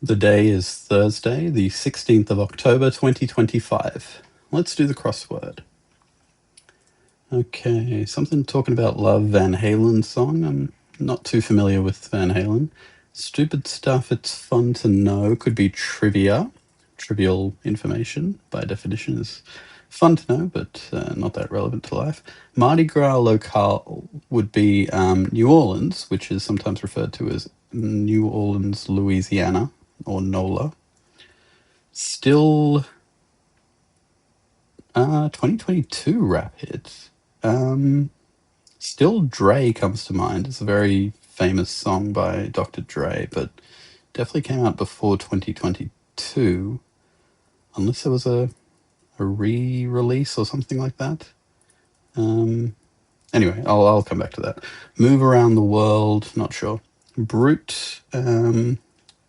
The day is Thursday, the 16th of October, 2025. Let's do the crossword. Okay, something talking about love, Van Halen song. I'm not too familiar with Van Halen. Stupid stuff it's fun to know could be trivia. Trivial information, by definition, is fun to know, but not that relevant to life. Mardi Gras locale would be New Orleans, which is sometimes referred to as New Orleans, Louisiana, or NOLA. Still 2022 rap hits. Still Dre comes to mind. It's a very famous song by Dr. Dre, but definitely came out before 2022, unless there was a re-release or something like that. Anyway, I'll come back to that. Move around the world, not sure. Brute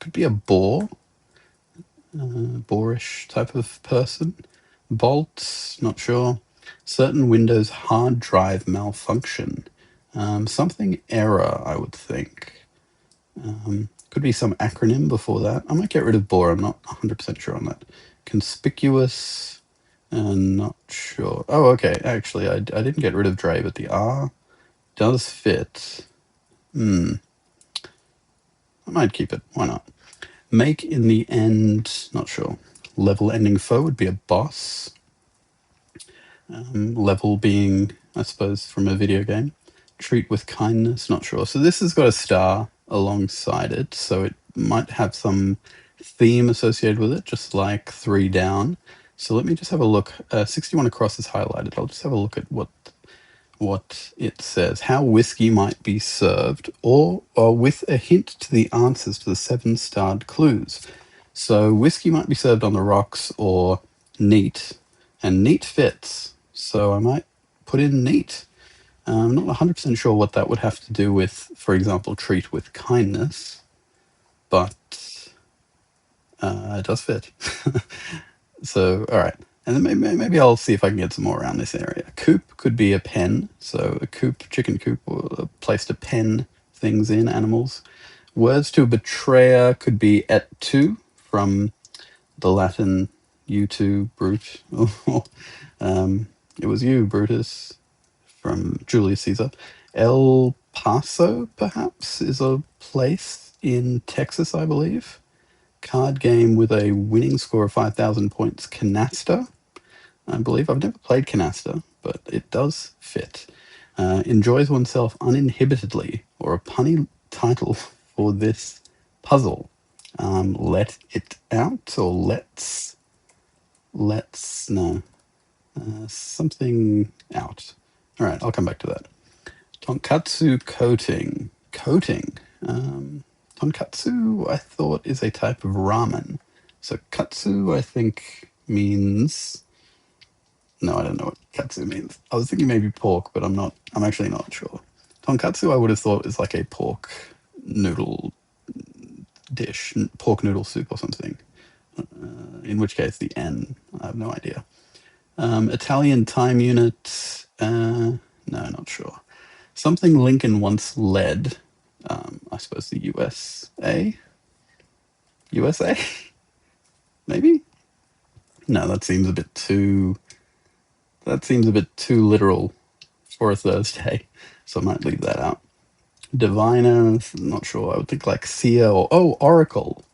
could be a boar, boorish type of person. Bolt, not sure. Certain Windows hard drive malfunction. Something error, I would think. Could be some acronym before that. I might get rid of bore. I'm not 100% sure on that. Conspicuous, not sure. Oh, okay. Actually, I didn't get rid of Dre, but the R does fit. I might keep it. Why not? Make in the end, not sure. Level ending foe would be a boss. Level being, I suppose, from a video game. Treat with kindness, not sure. So this has got a star alongside it, so it might have some theme associated with it, just like 3 down. So let me just have a look. 61 across is highlighted. I'll just have a look at what it says. How whiskey might be served, or with a hint to the answers to the 7-starred clues. So whiskey might be served on the rocks or neat, and neat fits. So I might put in neat. I'm not 100% sure what that would have to do with, for example, treat with kindness, but it does fit. So, all right. And then maybe I'll see if I can get some more around this area. Coop could be a pen. So a coop, chicken coop, or a place to pen things in, animals. Words to a betrayer could be et tu, from the Latin you two, brute. It was you, Brutus, from Julius Caesar. El Paso, perhaps, is a place in Texas, I believe. Card game with a winning score of 5,000 points. Canasta, I believe. I've never played Canasta, but it does fit. Enjoys oneself uninhibitedly, or a punny title for this puzzle. Let it out, or no, something out. All right, I'll come back to that. Tonkatsu coating. Tonkatsu, I thought, is a type of ramen. So katsu, I think, means... No, I don't know what katsu means. I was thinking maybe pork, but I'm actually not sure. Tonkatsu, I would have thought, is like a pork noodle dish, pork noodle soup or something. In which case, the N, I have no idea. Italian time unit, no, not sure. Something Lincoln once led, I suppose the USA? USA? Maybe? No, that seems a bit too literal for a Thursday, so I might leave that out. Diviner, not sure. I would think like seer or, oracle.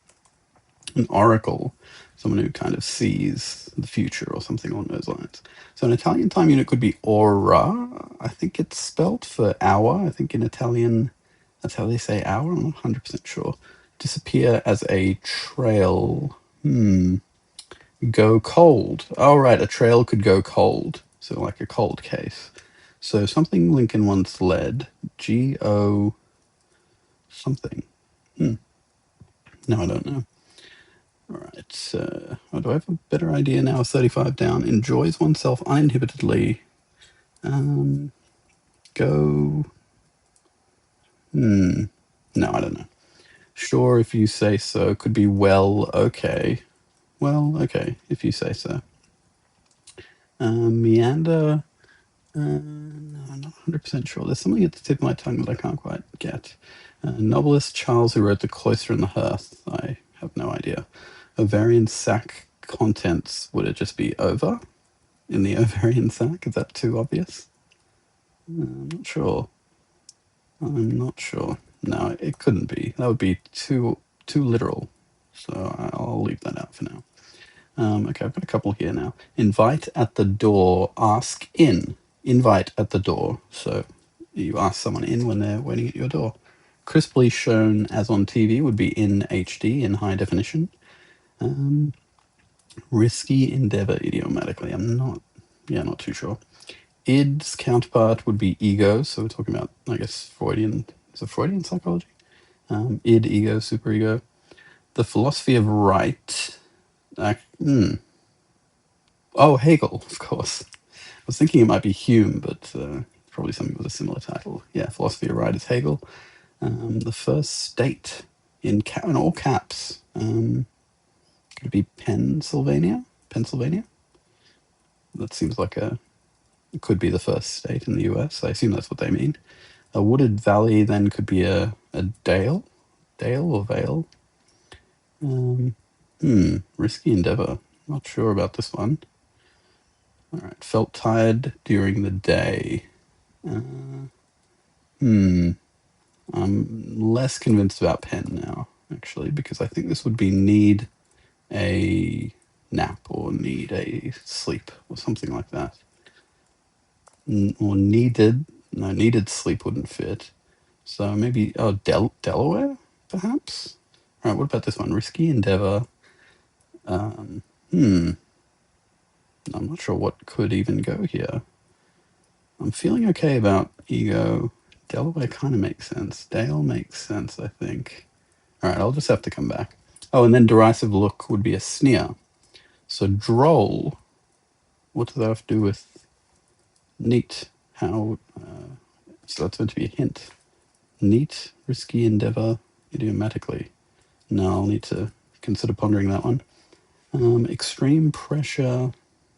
An oracle, someone who kind of sees the future or something along those lines. So an Italian time unit could be ora. I think it's spelt for hour. I think in Italian, that's how they say hour. I'm not 100% sure. Disappear as a trail. Go cold. Oh, right, a trail could go cold. So like a cold case. So something Lincoln once led. G-O something. No, I don't know. All right. Do I have a better idea now? 35 down. Enjoys oneself uninhibitedly. Go. No, I don't know. Sure, if you say so. Could be well, okay. Well, okay, if you say so. Meander. No, I'm not 100% sure. There's something at the tip of my tongue that I can't quite get. Novelist Charles, who wrote The Cloister and the Hearth. I have no idea. Ovarian sac contents, would it just be ova in the ovarian sac? Is that too obvious? I'm not sure. I'm not sure. No, it couldn't be. That would be too literal. So I'll leave that out for now. Okay, I've got a couple here now. Invite at the door, ask in. Invite at the door. So you ask someone in when they're waiting at your door. Crisply shown as on TV would be in HD, in high definition. Risky endeavor idiomatically. I'm not too sure. Id's counterpart would be ego. So we're talking about, I guess, Freudian. Is it Freudian psychology? Id, ego, superego. The philosophy of right. Oh, Hegel, of course. I was thinking it might be Hume, but probably something with a similar title. Yeah, philosophy of right is Hegel. The first state in all caps. Could it be Pennsylvania? Pennsylvania? That seems like it could be the first state in the US. I assume that's what they mean. A wooded valley then could be a dale? Dale or vale? Risky endeavor. Not sure about this one. All right. Felt tired during the day. I'm less convinced about pen now, actually, because I think this would be need a nap or need a sleep or something like that. Or needed. No, needed sleep wouldn't fit. So maybe, Delaware, perhaps? All right, what about this one? Risky endeavor. I'm not sure what could even go here. I'm feeling okay about ego. Delaware kind of makes sense. Dale makes sense, I think. All right, I'll just have to come back. Oh, and then derisive look would be a sneer. So droll, what does that have to do with neat? How? So that's meant to be a hint. Neat, risky endeavor, idiomatically. No, I'll need to consider pondering that one. Extreme pressure,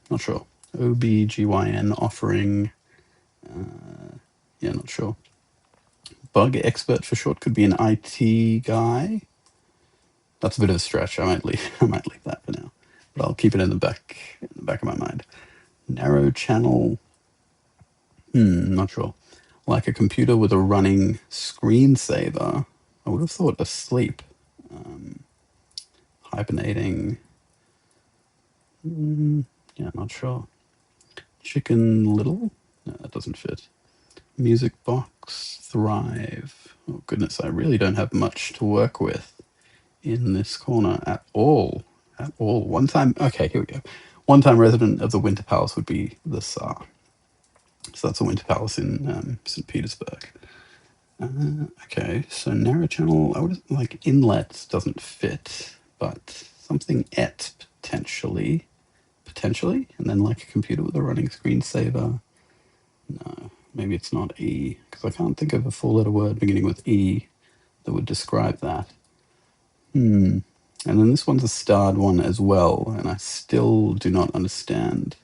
not sure. OBGYN offering, not sure. Bug expert for short could be an IT guy. That's a bit of a stretch. I might leave that for now, but I'll keep it in the back of my mind. Narrow channel. Not sure. Like a computer with a running screensaver. I would have thought asleep. Hibernating. Not sure. Chicken Little? No, that doesn't fit. Music box. Thrive. Oh, goodness, I really don't have much to work with in this corner at all. At all. Okay, here we go. One-time resident of the Winter Palace would be the Tsar. So that's a Winter Palace in St. Petersburg. Okay, so narrow channel, I would like inlet doesn't fit, but something potentially, and then like a computer with a running screensaver. No, maybe it's not E, because I can't think of a four-letter word beginning with E that would describe that. And then this one's a starred one as well, and I still do not understand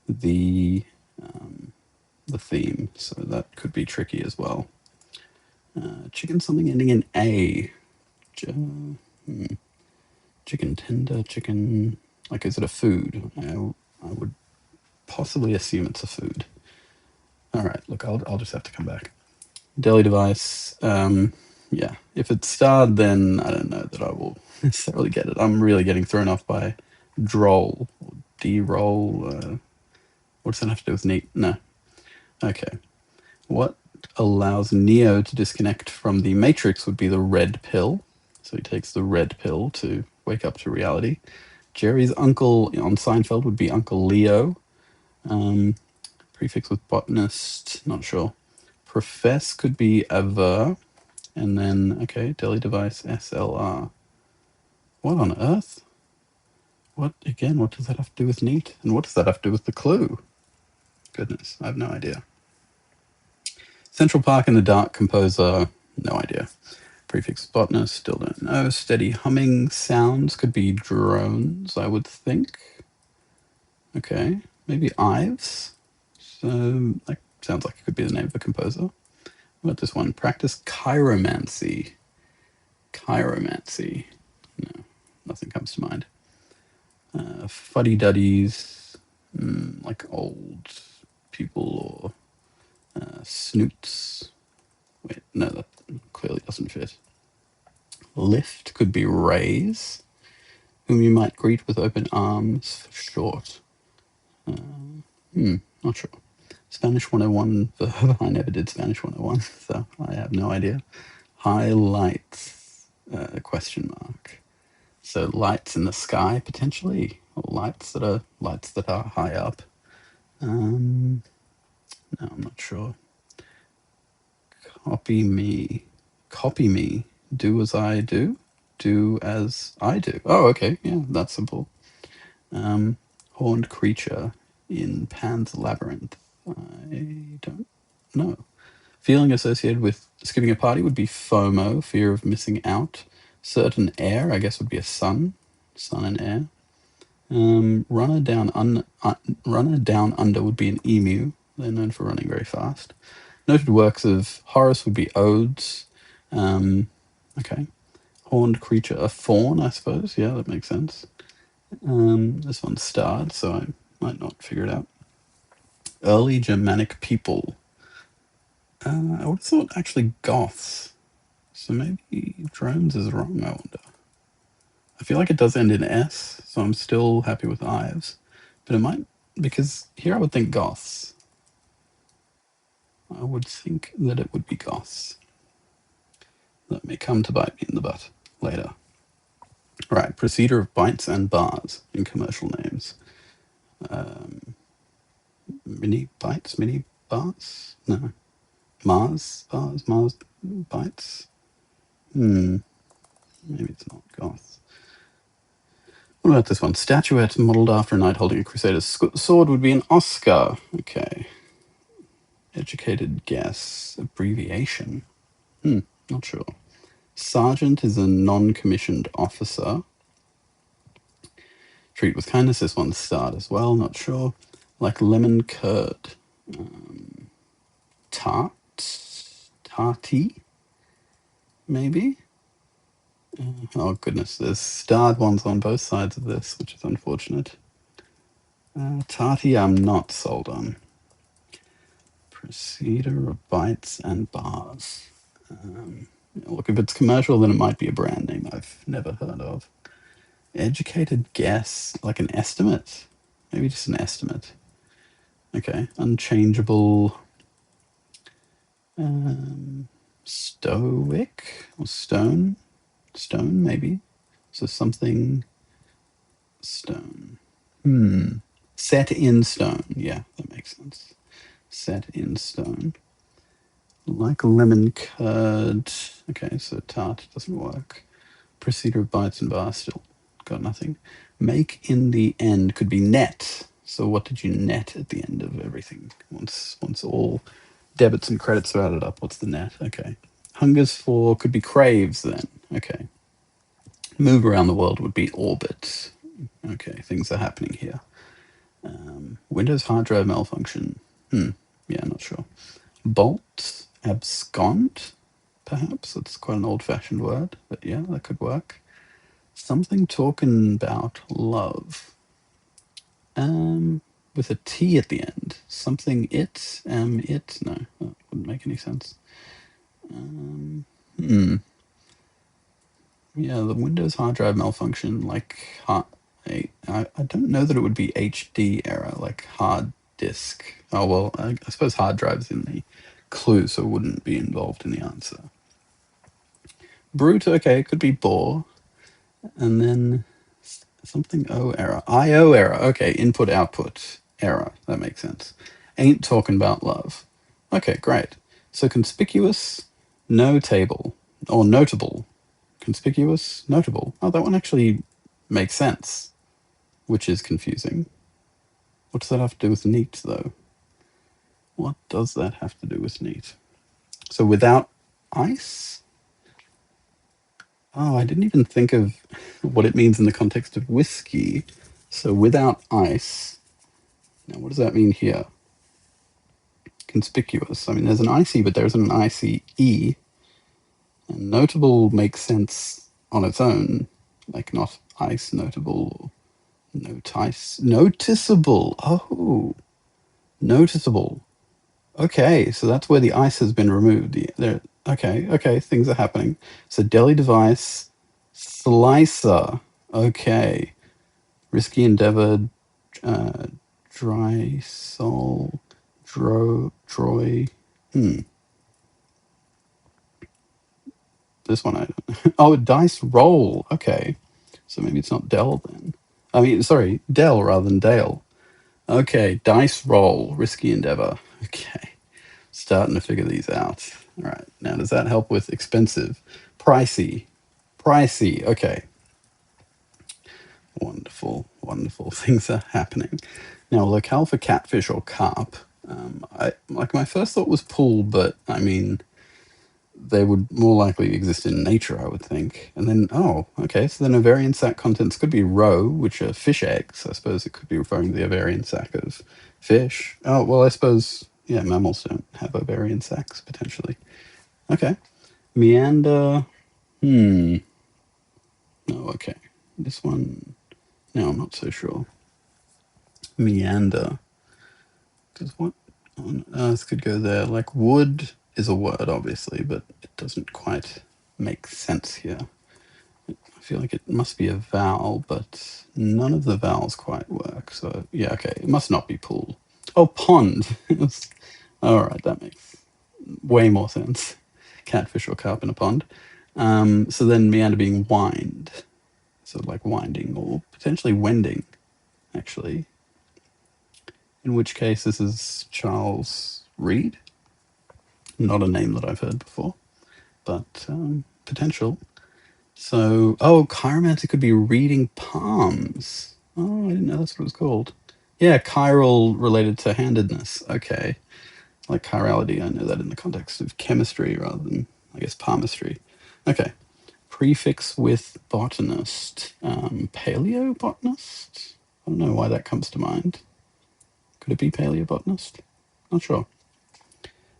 the theme, so that could be tricky as well. Chicken something ending in A. Chicken tender, chicken... Like, is it a food? I would possibly assume it's a food. All right, look, I'll just have to come back. Deli device. If it's starred, then I don't know that I will necessarily get it. I'm really getting thrown off by droll or D-roll. What does that have to do with neat? No. Okay. What allows Neo to disconnect from the Matrix would be the red pill. So he takes the red pill to wake up to reality. Jerry's uncle on Seinfeld would be Uncle Leo. Prefix with botanist, not sure. Profess could be aver. And then, okay, deli device, SLR. What on earth? What does that have to do with neat? And what does that have to do with the clue? Goodness, I have no idea. Central Park in the Dark composer, no idea. Prefix botanist, still don't know. Steady humming sounds could be drones, I would think. Okay, maybe Ives. So that sounds like it could be the name of a composer. What about this one? Practice chiromancy. Chiromancy. No. nothing comes to mind. Fuddy-duddies, like old people or snoots. Wait, no, that clearly doesn't fit. Lift could be raise, whom you might greet with open arms for short. Not sure. Spanish 101 verb. I never did Spanish 101, so I have no idea. Highlights, question mark. So lights in the sky, potentially, or lights that are high up. No, I'm not sure. Copy me. Copy me. Do as I do. Do as I do. Oh, okay. Yeah, that's simple. Horned creature in Pan's Labyrinth. I don't know. Feeling associated with skipping a party would be FOMO, fear of missing out. Certain air, I guess, would be a sun and air. Runner down under would be an emu. They're known for running very fast. Noted works of Horace would be odes. Okay. Horned creature, a fawn, I suppose. Yeah, that makes sense. This one's starred, so I might not figure it out. Early Germanic people. I would have thought actually Goths. So maybe drones is wrong, I wonder. I feel like it does end in S, so I'm still happy with Ives. But it might, because here I would think Goths. I would think that it would be Goths. That may come to bite me in the butt later. Right, procedure of bites and bars in commercial names. Mini bites, mini bars? No. Mars bars, Mars bites? Maybe it's not Goths. What about this one? Statuette modelled after a knight holding a crusader's sword would be an Oscar. Okay. Educated guess. Abbreviation. Not sure. Sergeant is a non-commissioned officer. Treat with kindness. This one's starred as well. Not sure. Like lemon curd. Tarty? Maybe? Oh goodness, there's starred ones on both sides of this, which is unfortunate. Tarty I'm not sold on. Procedure of bites and bars. Look, if it's commercial, then it might be a brand name I've never heard of. Educated guess, like an estimate? Maybe just an estimate. Okay, unchangeable. Stoic or stone? Stone, maybe. So something stone. Set in stone. Yeah, that makes sense. Set in stone. Like lemon curd. Okay, so tart doesn't work. Procedure of bites and bars still got nothing. Make in the end could be net. So what did you net at the end of everything? Once all debits and credits are added up, what's the net? Okay. Hungers for could be craves then. Okay. Move around the world would be orbit. Okay, things are happening here. Windows hard drive malfunction. Yeah, not sure. Bolt, abscond, perhaps. That's quite an old-fashioned word, but yeah, that could work. Something talking about love. With a T at the end. Something it. No, that wouldn't make any sense. Yeah, the Windows hard drive malfunction, like I don't know that it would be HD error, like hard disk. Oh well, I suppose hard drive's in the clue, so it wouldn't be involved in the answer. Brute, okay, it could be bore, and then something O error, IO error. Okay, input output error. That makes sense. Ain't talking about love. Okay, great. So conspicuous, no table or notable. Conspicuous, notable. Oh, that one actually makes sense, which is confusing. What does that have to do with neat, though? What does that have to do with neat? So without ice? Oh, I didn't even think of what it means in the context of whiskey. So without ice. Now, what does that mean here? Conspicuous. I mean, there's an icy, but there isn't an icy E. And notable makes sense on its own, like not ice notable, noticeable. Oh, noticeable. Okay, so that's where the ice has been removed. Okay, things are happening. So deli device, slicer. Okay, risky endeavor, uh, dry soul, droy. This one I don't. Oh, dice roll. Okay, so maybe it's not Dell then. I mean, sorry, Dell rather than Dale. Okay, dice roll, risky endeavor. Okay, starting to figure these out. All right, now does that help with expensive, pricey, pricey? Okay, wonderful, wonderful. Things are happening. Now, locale for catfish or carp. My first thought was pool, but I mean, they would more likely exist in nature, I would think. And then, oh, okay, so then ovarian sac contents could be roe, which are fish eggs. I suppose it could be referring to the ovarian sac of fish. Oh, well, I suppose, yeah, mammals don't have ovarian sacs, potentially. Okay. Meander. Hmm. Oh, okay. This one, no, I'm not so sure. Meander. Because what on earth could go there? Like, wood is a word, obviously, but it doesn't quite make sense here. I feel like it must be a vowel, but none of the vowels quite work. So, yeah, okay. It must not be pool. Oh, pond. All right, that makes way more sense. Catfish or carp in a pond. So then meander being wind. So like winding or potentially wending, actually. In which case, this is Charles Reed. Not a name that I've heard before, but potential. So, oh, chiromancy could be reading palms. Oh, I didn't know that's what it was called. Yeah, chiral related to handedness. Okay. Like chirality, I know that in the context of chemistry rather than, I guess, palmistry. Okay. Prefix with botanist. Paleobotanist? I don't know why that comes to mind. Could it be paleobotanist? Not sure.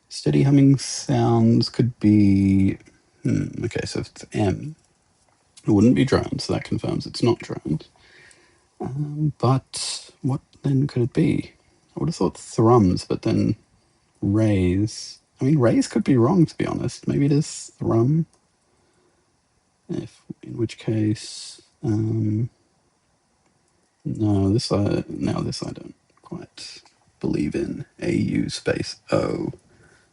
Steady humming sounds could be. Okay, so if it's M, it wouldn't be drones, so that confirms it's not drones. But what then could it be? I would have thought thrums, but then rays. I mean, rays could be wrong, to be honest. Maybe it is thrum. In which case, no, this I don't quite believe in. AU space O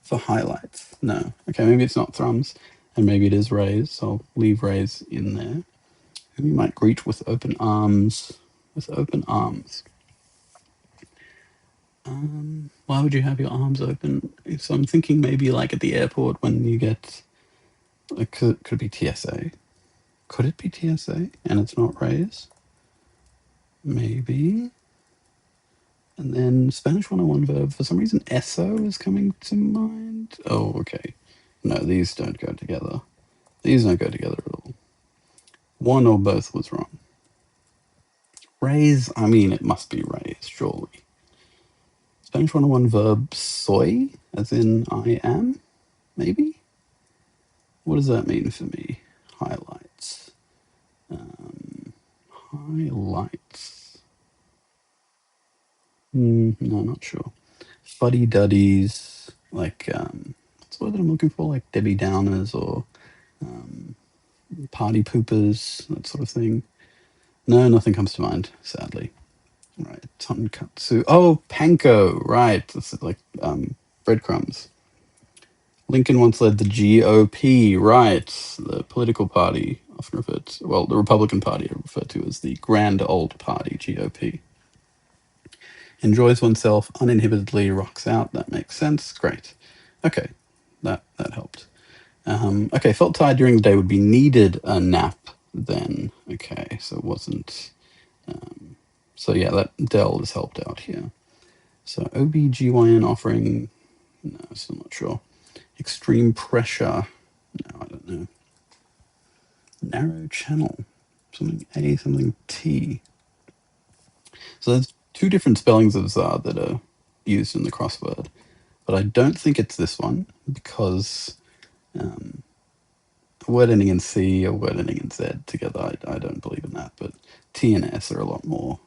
for highlights. No, okay, maybe it's not thrums, and maybe it is rays. So I'll leave rays in there. Whom you might greet with open arms. With open arms. Why would you have your arms open? So I'm thinking maybe like at the airport when you get. Like, could it be TSA? Could it be TSA and it's not rays? Maybe. And then Spanish 101 verb. For some reason, eso is coming to mind. Oh, okay. No, these don't go together. These don't go together at all. One or both was wrong. Raise, I mean, it must be raise, surely. Spanish 101 verb soy, as in I am, maybe? What does that mean for me? Highlights. Highlights. No, not sure. Fuddy duddies, like, what's the word that I'm looking for? Like Debbie Downers or party poopers, that sort of thing. No, nothing comes to mind, sadly. Right, tonkatsu. Oh, panko, right. This is like breadcrumbs. Lincoln once led the GOP, right? The political party, often referred to, well, the Republican Party, referred to as the Grand Old Party, GOP. Enjoys oneself uninhibitedly, rocks out. That makes sense. Great. Okay, that helped. Okay, felt tired during the day would be needed a nap then. Okay, so it wasn't. So yeah, that Dell has helped out here. So OBGYN offering, no, still not sure. Extreme pressure, no, I don't know. Narrow channel, something A, something T. So there's two different spellings of Tsar that are used in the crossword, but I don't think it's this one because a word ending in C, a word ending in Z together, I don't believe in that. But T and S are a lot more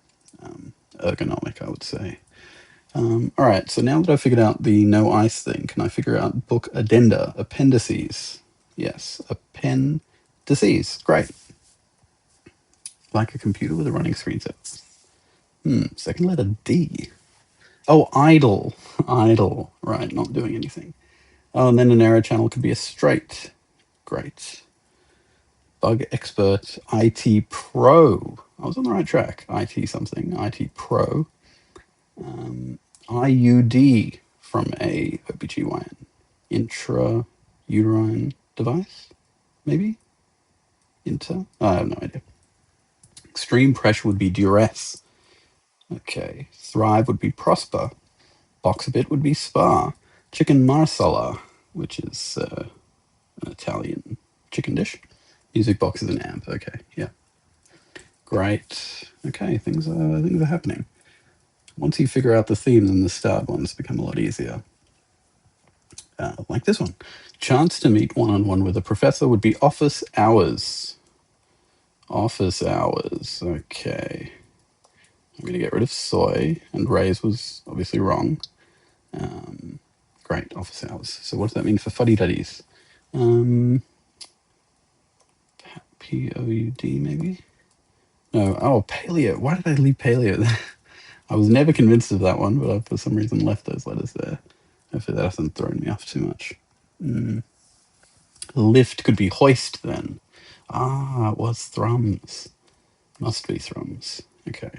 ergonomic, I would say. All right, so now that I've figured out the no ice thing, can I figure out book addenda, appendices? Yes, appendices. Great. Like a computer with a running screensaver. Second letter D. Oh, idle. Idle. Right, not doing anything. Oh, and then an error channel could be a straight. Great. Bug expert, IT pro. I was on the right track. IT something, IT pro. IUD from a OBGYN. Intrauterine device, maybe? I have no idea. Extreme pressure would be duress. Okay. Thrive would be prosper. Box a bit would be spa. Chicken marsala, which is an Italian chicken dish. Music box is an amp. Okay, yeah. Great. Okay, things are happening. Once you figure out the theme, then the start ones become a lot easier. Like this one. Chance to meet one-on-one with a professor would be office hours. Office hours. Okay. I'm going to get rid of soy, and raise was obviously wrong. Great, office hours. So what does that mean for fuddy-duddies? P-O-U-D, maybe? No, oh, paleo. Why did I leave paleo there? I was never convinced of that one, but I, for some reason, left those letters there. Hopefully that hasn't thrown me off too much. Lift could be hoist, then. Ah, it was thrums. Must be thrums. Okay.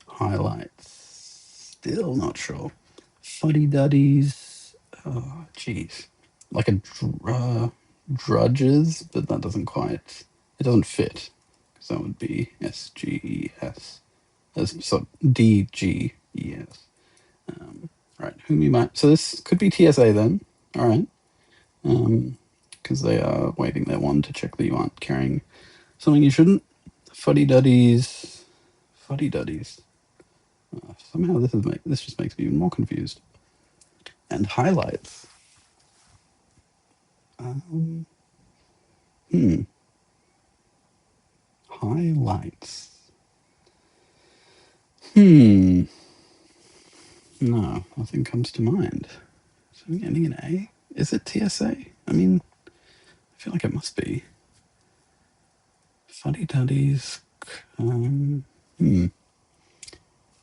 Highlights. Still not sure. Fuddy-duddies. Oh, jeez. Like a drudges, but that doesn't quite... It doesn't fit. Because that would be S-G-E-S. So D-G-E-S. Right, whom you might... So this could be TSA then. All right. Because they are waving their wand to check that you aren't carrying something you shouldn't. Fuddy-duddies. Fuddy-duddies. Somehow this just makes me even more confused. And highlights. Highlights. No, nothing comes to mind. Something ending in A? Is it TSA? I mean, I feel like it must be. Fuddy-duddies.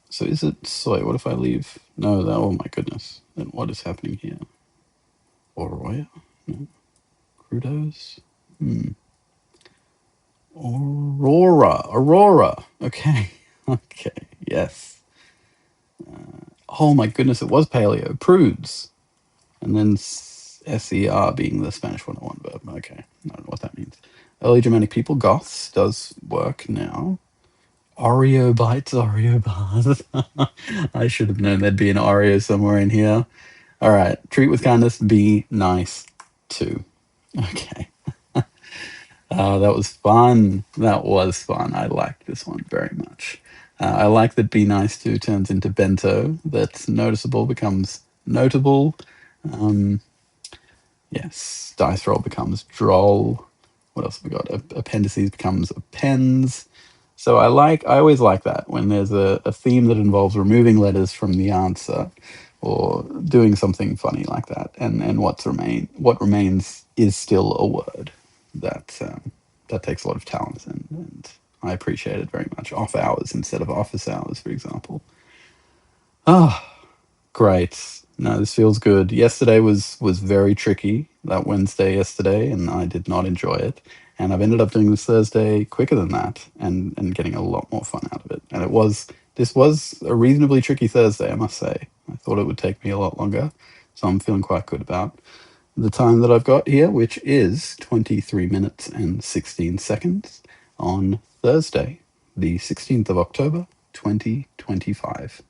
So is it soy? What if I leave? No, that, oh my goodness. Then what is happening here? Oroya? No. Crudos? Aurora. Okay. Okay. Yes. Oh my goodness, it was paleo. Prudes. And then SER being the Spanish 101 verb. Okay. I don't know what that means. Early Germanic people, Goths, does work now. Oreo bites, Oreo bars. I should have known there'd be an Oreo somewhere in here. All right. Treat with kindness. Be nice too. Okay. That was fun. That was fun. I liked this one very much. I like that be nice to turns into bento. That noticeable becomes notable. Yes. Dice roll becomes droll. What else have we got? Appendices becomes appends. So I always like that when there's a theme that involves removing letters from the answer or doing something funny like that. And what remains is still a word. That takes a lot of talent, and I appreciate it very much. Off hours instead of office hours, for example. Great. No, this feels good. Yesterday was very tricky, that Wednesday yesterday, and I did not enjoy it. And I've ended up doing this Thursday quicker than that and getting a lot more fun out of it. And this was a reasonably tricky Thursday, I must say. I thought it would take me a lot longer, so I'm feeling quite good about the time that I've got here, which is 23 minutes and 16 seconds on Thursday, the 16th of October, 2025.